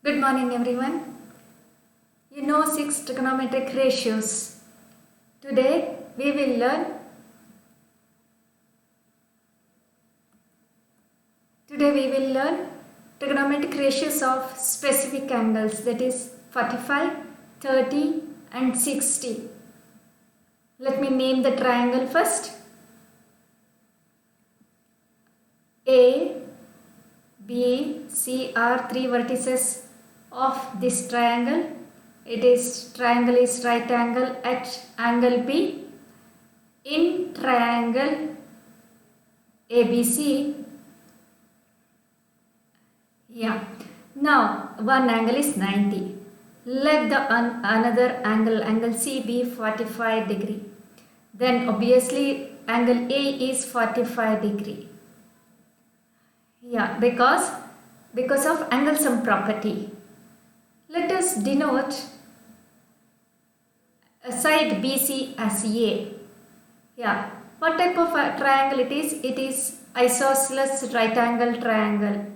Good morning everyone. You know 6 trigonometric ratios. Today we will learn trigonometric ratios of specific angles, that is 45, 30 and 60. Let me name the triangle first. A, B, C are three vertices of this triangle. Triangle is right angle at angle B. In triangle ABC, now one angle is 90. Let the another angle C be 45 degree. Then obviously angle A is 45 degree. Because of angle sum property. Let us denote a side BC as A. What type of triangle it is? It is isosceles right angle triangle.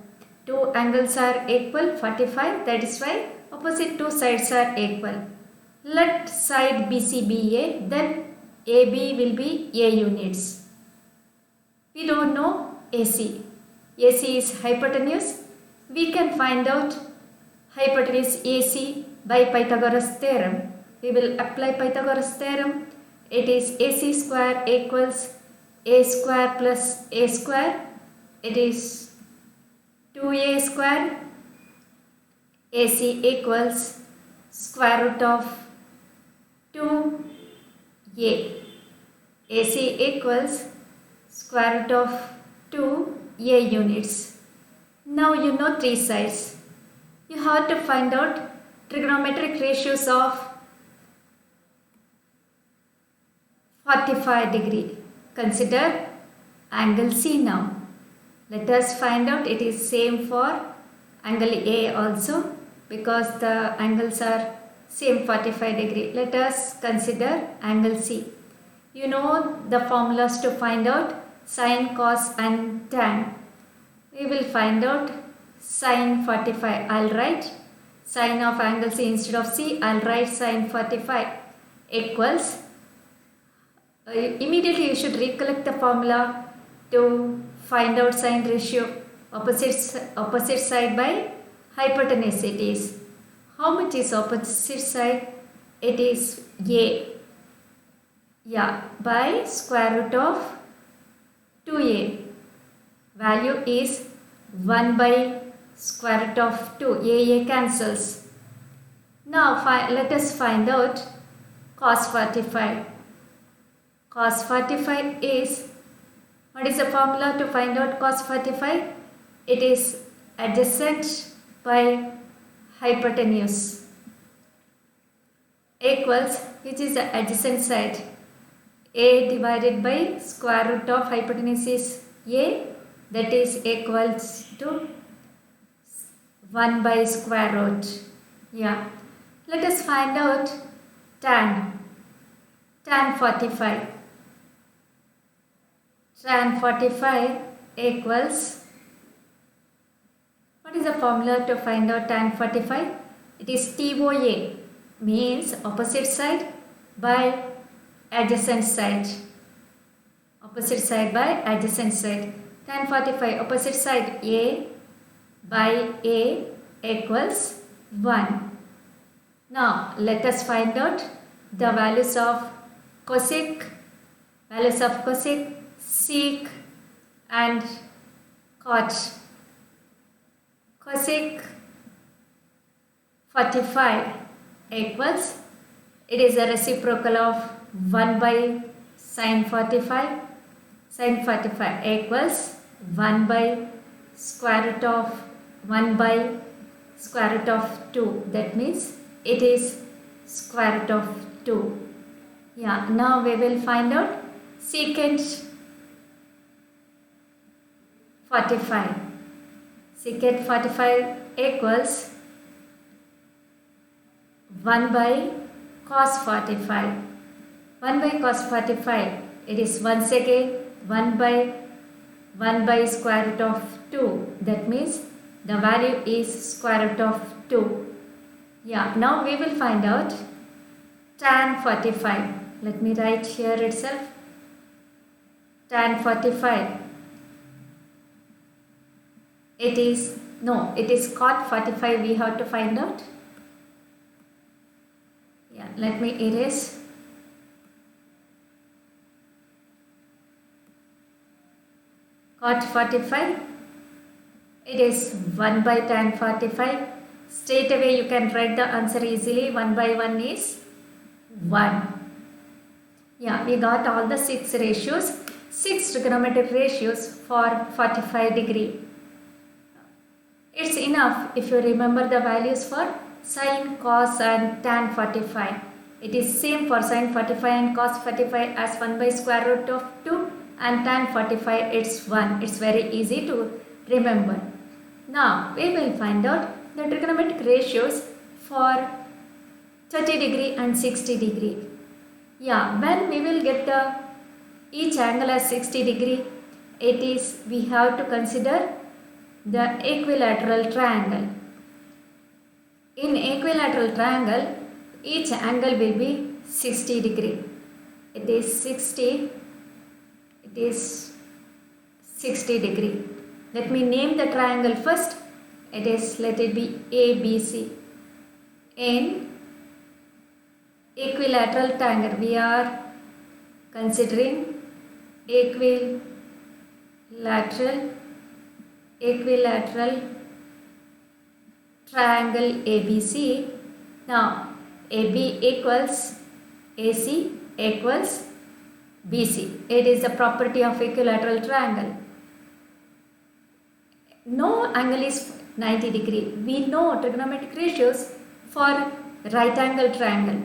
Two angles are equal, 45, that is why opposite two sides are equal. Let side BC be A, then AB will be A units. We don't know AC. AC is hypotenuse. We can find out hypotenuse AC by Pythagoras theorem. We will apply Pythagoras theorem. It is AC square equals A square plus A square. It is 2A square. AC equals square root of 2A. AC equals square root of 2A units. Now you know three sides. You have to find out trigonometric ratios of 45 degree. Consider angle C now. Let us find out. It is same for angle A also because the angles are same 45 degree. Let us consider angle C. You know the formulas to find out sine, cos and tan. We will find out sine 45. I'll write sine of angle C instead of C. I'll write sine 45 equals. Immediately you should recollect the formula to find out sine ratio. Opposite side by hypotenuse it is. How much is opposite side? It is A. By square root of 2A. Value is 1 by square root of 2. A cancels. Now let us find out cos 45. Cos 45 is, what is the formula to find out cos 45? It is adjacent by hypotenuse equals, which is the adjacent side? A divided by square root of hypotenuse is A, that is equals to 1 by square root. Let us find out tan 45. Tan 45 equals, what is the formula to find out tan 45? It is TOA, means opposite side by adjacent side. Opposite side by adjacent side. Tan 45 opposite side A by A equals 1. Now let us find out the values of cosec, sec and cot. Cosec 45 equals, it is a reciprocal of 1 by sin 45. Sin 45 equals 1 by square root of 1 by square root of 2. That means it is square root of 2. Now we will find out secant 45. Secant 45 equals 1 by cos 45. 1 by cos 45, it is once again 1 by square root of 2. That means The value is square root of 2. Yeah, now we will find out tan 45. Let me write here itself. Tan 45. It is cot 45 we have to find out. Yeah, let me erase. Cot 45. It is 1 by tan 45. Straight away you can write the answer easily. 1 by 1 is 1. Yeah, we got all the 6 ratios. 6 trigonometric ratios for 45 degree. It's enough if you remember the values for sin, cos and tan 45. It is same for sin 45 and cos 45 as 1 by square root of 2 and tan 45 it's 1. It's very easy to remember. Now we will find out the trigonometric ratios for 30 degree and 60 degree. Yeah, when we will get the each angle as 60 degree, we have to consider the equilateral triangle. In equilateral triangle, each angle will be 60 degree. It is 60 degree. Let me name the triangle first. Let it be ABC. In equilateral triangle, we are considering equilateral triangle ABC. Now AB equals AC equals BC. It is the property of equilateral triangle. No angle is 90 degree. We know trigonometric ratios for right angle triangle.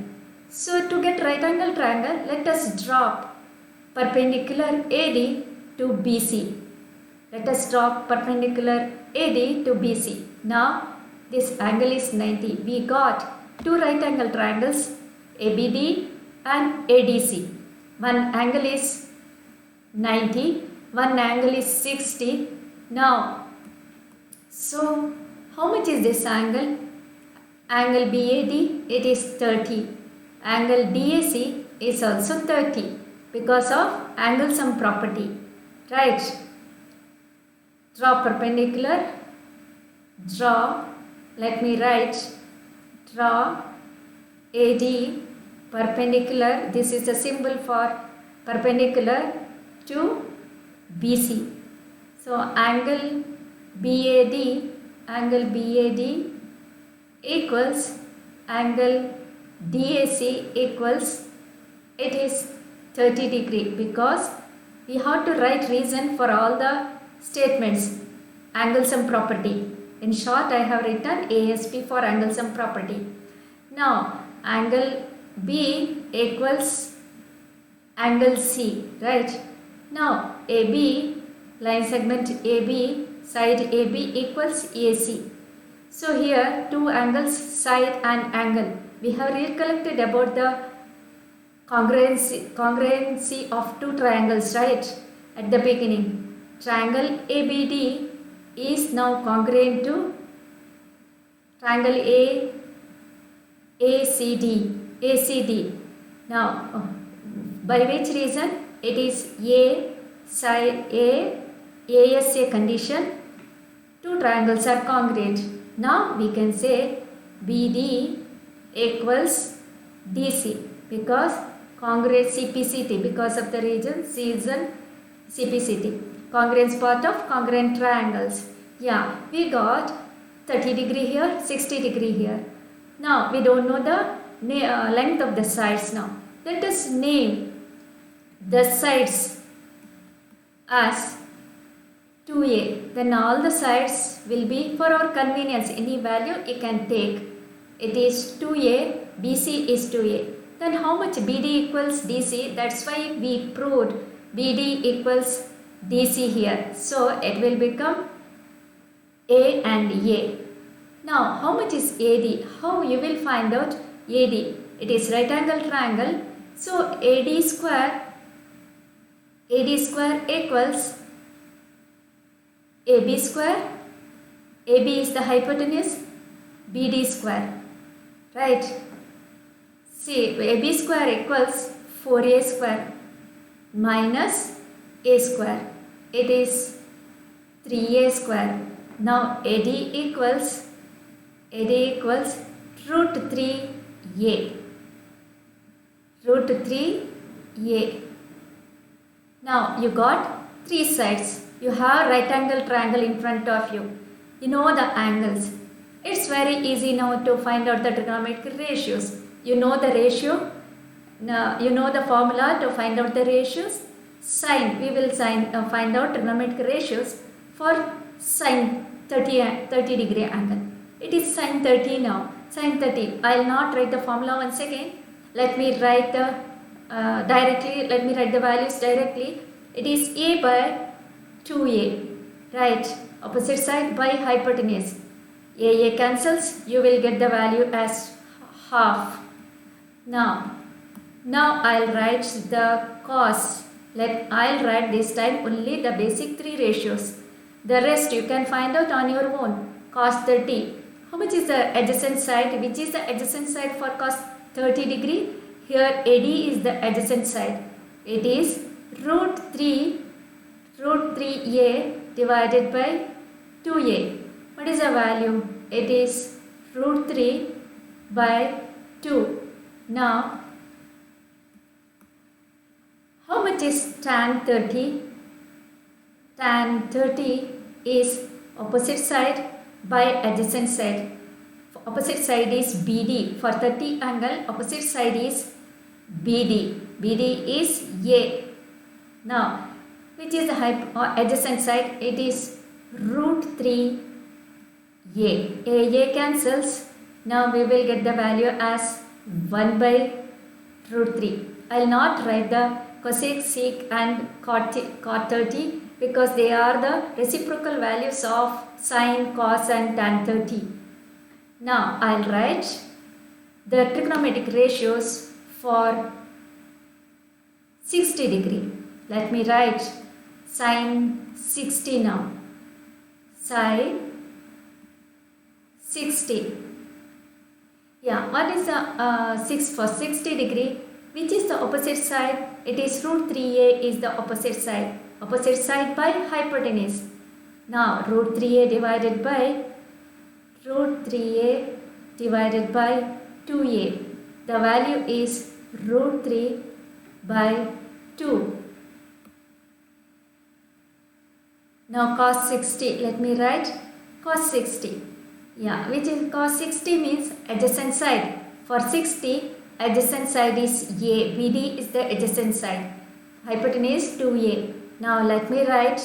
So to get right angle triangle, let us drop perpendicular AD to BC. Let us drop perpendicular AD to BC. Now this angle is 90. We got two right angle triangles ABD and ADC. One angle is 90, one angle is 60. Now, so how much is this angle? Angle BAD, it is 30. Angle DAC is also 30 because of angle sum property. Right? Draw perpendicular. Let me write. Draw AD perpendicular. This is a symbol for perpendicular to BC. So angle BAD equals angle DAC equals, it is 30 degree because we have to write reason for all the statements, angle sum property. In short, I have written ASP for angle sum property. Now angle B equals angle C, right? Now AB, line segment AB, side AB equals AC. So here two angles, side and angle. We have recollected about the congruency of two triangles, right? At the beginning, triangle ABD is now congruent to triangle ACD. Now, by which reason? It is A side ASA condition. Two triangles are congruent. Now we can say BD equals DC because congruent CPCT, because of the region CPCT. Congruence part of congruent triangles. Yeah, we got 30 degree here, 60 degree here. Now we don't know the length of the sides now. Let us name the sides as 2A. Then all the sides will be for our convenience. Any value you can take. It is 2A, BC is 2A. Then how much BD equals DC? That's why we proved BD equals DC here. So it will become A and A. Now how much is AD? How you will find out AD? It is right angle triangle. So AD square equals AB square AB is the hypotenuse, BD square, right? See, AB square equals 4A square minus A square. It is 3A square. Now AD equals root 3A. Root 3A. Now you got three sides. You have right angle triangle in front of you. You know the angles. It's very easy now to find out the trigonometric ratios. You know the ratio. Now you know the formula to find out the ratios. Sine. We will find out trigonometric ratios for sine 30 degree angle. It is sine 30 now. Sine 30. I will not write the formula once again. Let me write the directly. Let me write the values directly. It is A by 2A. Right. Opposite side by hypotenuse. A cancels. You will get the value as half. Now I'll write the cos. I'll write this time only the basic three ratios. The rest you can find out on your own. Cos 30. How much is the adjacent side? Which is the adjacent side for cos 30 degree? Here AD is the adjacent side. It is root 3A divided by 2A. What is the value? It is root 3 by 2. Now, how much is tan 30? Tan 30 is opposite side by adjacent side. Opposite side is BD. For 30 angle, opposite side is BD. BD is A. Now, which is the adjacent side? It is root 3A. A cancels. Now we will get the value as 1 by root 3. I will not write the cosec, sec and cot 30 because they are the reciprocal values of sine, cos and tan 30. Now I will write the trigonometric ratios for 60 degree. Let me write sine 60 now. Sine 60. Yeah, what is the 6 for 60 degree? Which is the opposite side? It is root 3A is the opposite side. Opposite side by hypotenuse. Now root 3A divided by 2A. The value is root 3 by 2. Now cos 60. Let me write cos 60. Yeah, which is cos 60 means adjacent side. For 60, adjacent side is A. BD is the adjacent side. Hypotenuse 2A. Now let me write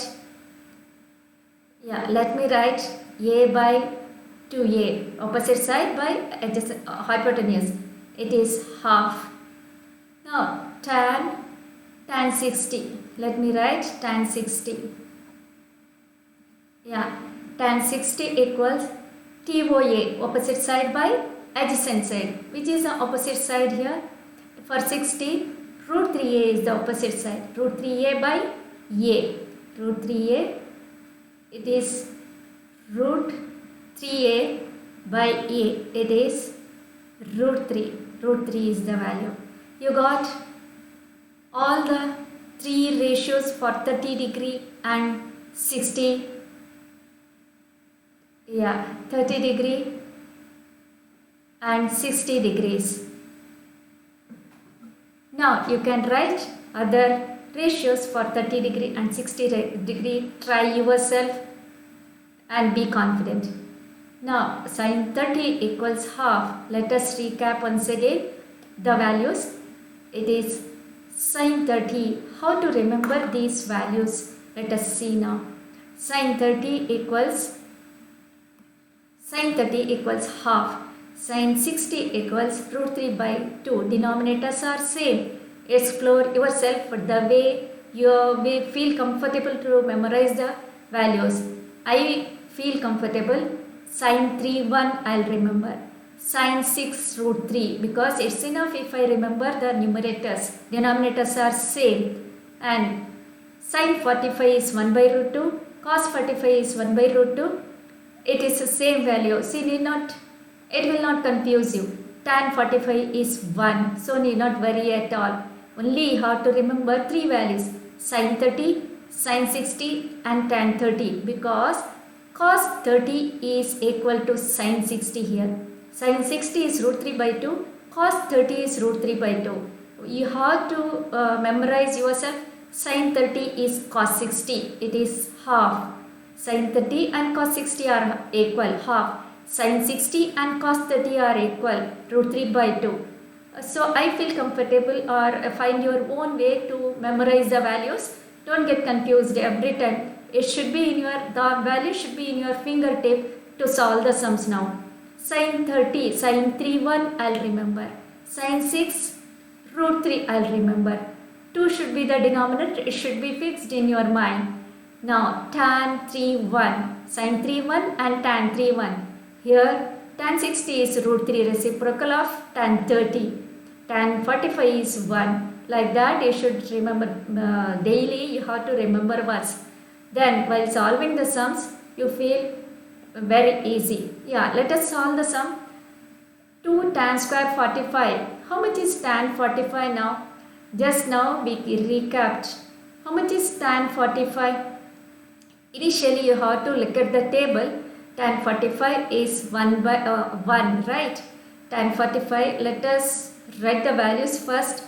A by 2A. Opposite side by adjacent hypotenuse. It is half. Now tan 60. Let me write tan 60. Yeah, tan 60 equals TOA, opposite side by adjacent side. Which is the opposite side here? For 60, root 3A is the opposite side. Root 3A by A. Root 3A, it is root 3A by A. It is root 3. Root 3 is the value. You got all the three ratios for 30 degree and 60. Yeah, 30 degree and 60 degrees. Now you can write other ratios for 30 degree and 60 degree. Try yourself and be confident. Now sine 30 equals half. Let us recap once again the values. It is sine 30. How to remember these values? Let us see now. Sine 30 equals half. Sine 60 equals root 3 by 2. Denominators are same. Explore yourself the way you will feel comfortable to memorize the values. I feel comfortable. Sine 3 1 I'll remember. Sine 6 root 3 because it's enough if I remember the numerators. Denominators are same. And sine 45 is 1 by root 2. Cos 45 is 1 by root 2. it is the same value. See, it will not confuse you. Tan 45 is 1, so need not worry at all. Only you have to remember 3 values: sin 30, sin 60 and tan 30, because cos 30 is equal to sin 60 here. Sin 60 is root 3 by 2, cos 30 is root 3 by 2. You have to memorize yourself. Sin 30 is cos 60, it is half. Sin 30 and cos 60 are equal, half. Sin 60 and cos 30 are equal, root 3 by 2. So I feel comfortable, or find your own way to memorize the values. Don't get confused every time. The value should be in your fingertip to solve the sums now. Sin 30, sin 31 I'll remember. Sin 6, root 3 I'll remember. 2 should be the denominator, it should be fixed in your mind. Now tan 31, sin 31 and tan 31. Here tan 60 is root 3 reciprocal of tan 30. Tan 45 is 1. Like that you should remember daily, you have to remember once. Then while solving the sums, you feel very easy. Yeah, let us solve the sum. 2 tan square 45. How much is tan 45 now? Just now we recapped. How much is tan 45? Initially you have to look at the table. Tan 45 is 1 by 1, right? Tan 45, let us write the values first.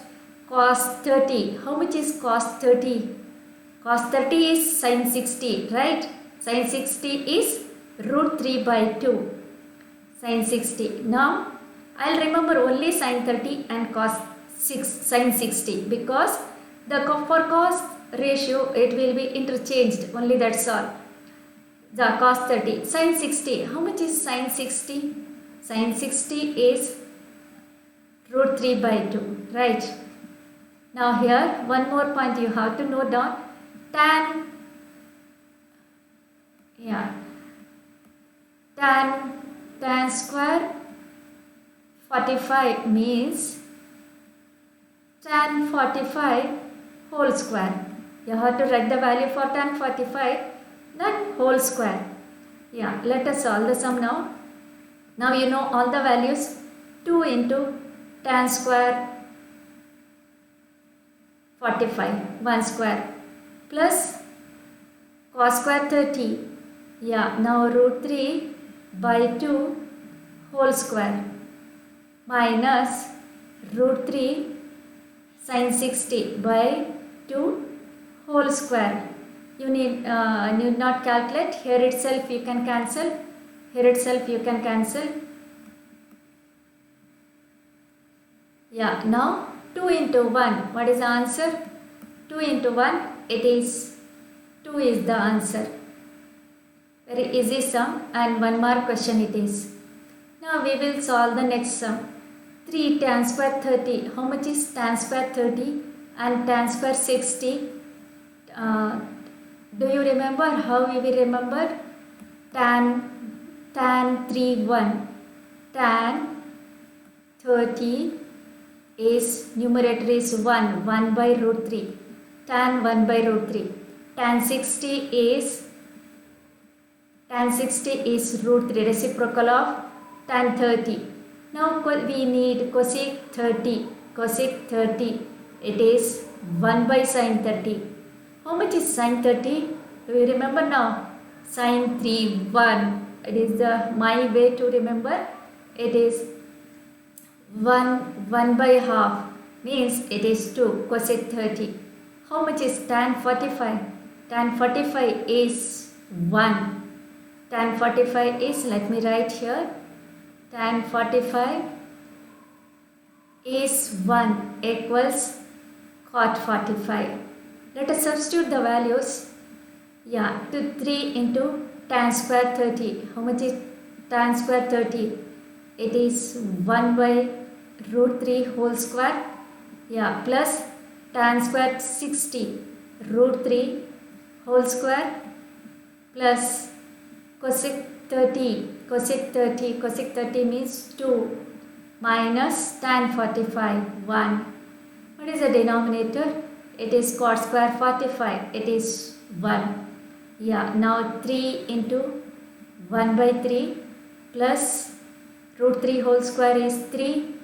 Cos 30. How much is cos 30? Cos 30 is sin 60, right? Sin 60 is root 3 by 2. Sin 60. Now I'll remember only sin 30 and sin 60, because for cos ratio it will be interchanged, only that's all. The cos 30. Sin 60. How much is sin 60? Sin 60 is root 3 by 2, right? Now here one more point you have to note down. Tan square 45 means tan 45 whole square. You have to write the value for tan 45, not whole square. Yeah, let us solve the sum now. Now you know all the values. 2 into tan square 45, 1 square, plus cos square 30. Yeah, now root 3 by 2 whole square, minus root 3 sin 60 by 2 whole square. You need not calculate. Here itself you can cancel. Here itself you can cancel. Yeah, now 2 into 1. What is the answer? 2 into 1. It is 2 is the answer. Very easy sum, and one more question it is. Now we will solve the next sum. 3 tan square 30. How much is tan square 30 and tan square 60? Do you remember how we will remember? Tan 31. Tan 30 is numerator is 1 by root 3. Tan 1 by root 3. Tan 60 is root 3 reciprocal of tan 30. Now we need cosec 30. Cosec 30, it is 1 by sin 30. How much is sin 30? Do you remember now? Sin 1. It is my way to remember. It is 1 by half, means it is 2. Cosec 30. How much is tan 45? Tan 45 is 1. Tan 45 is, let me write here. Tan 45 is 1 equals cot 45. Let us substitute the values. Yeah, 3 into tan square 30. How much is tan square 30? It is 1 by root 3 whole square. Yeah, plus tan square 60 root 3 whole square, plus cosec 30. Cosec 30 means 2, minus tan 45 1. What is the denominator? It is cot square 45. It is 1. Yeah, now 3 into 1 by 3 plus root 3 whole square is 3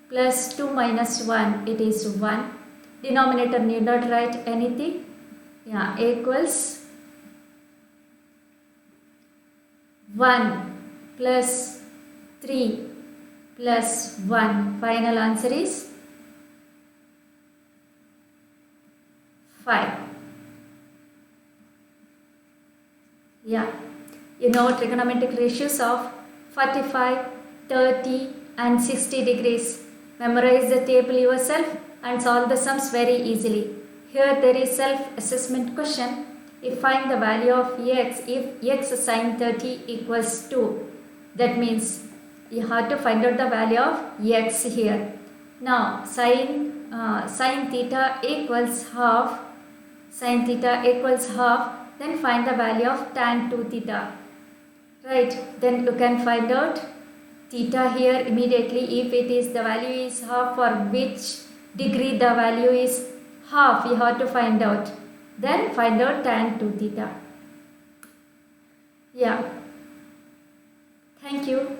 plus 2 minus 1, it is 1. Denominator need not write anything. Yeah, equals 1 plus 3 plus 1. Final answer is 5. Yeah, you know trigonometric ratios of 45, 30 and 60 degrees. Memorize the table yourself and solve the sums very easily. Here there is self-assessment question. If find the value of x if x sin 30 equals 2. That means you have to find out the value of x here. Now sin theta equals half. Sin theta equals half. Then find the value of tan 2 theta. Right, then you can find out theta here immediately. If it is the value is half, for which degree the value is half, you have to find out. Then find out tan 2 theta. Yeah. Thank you.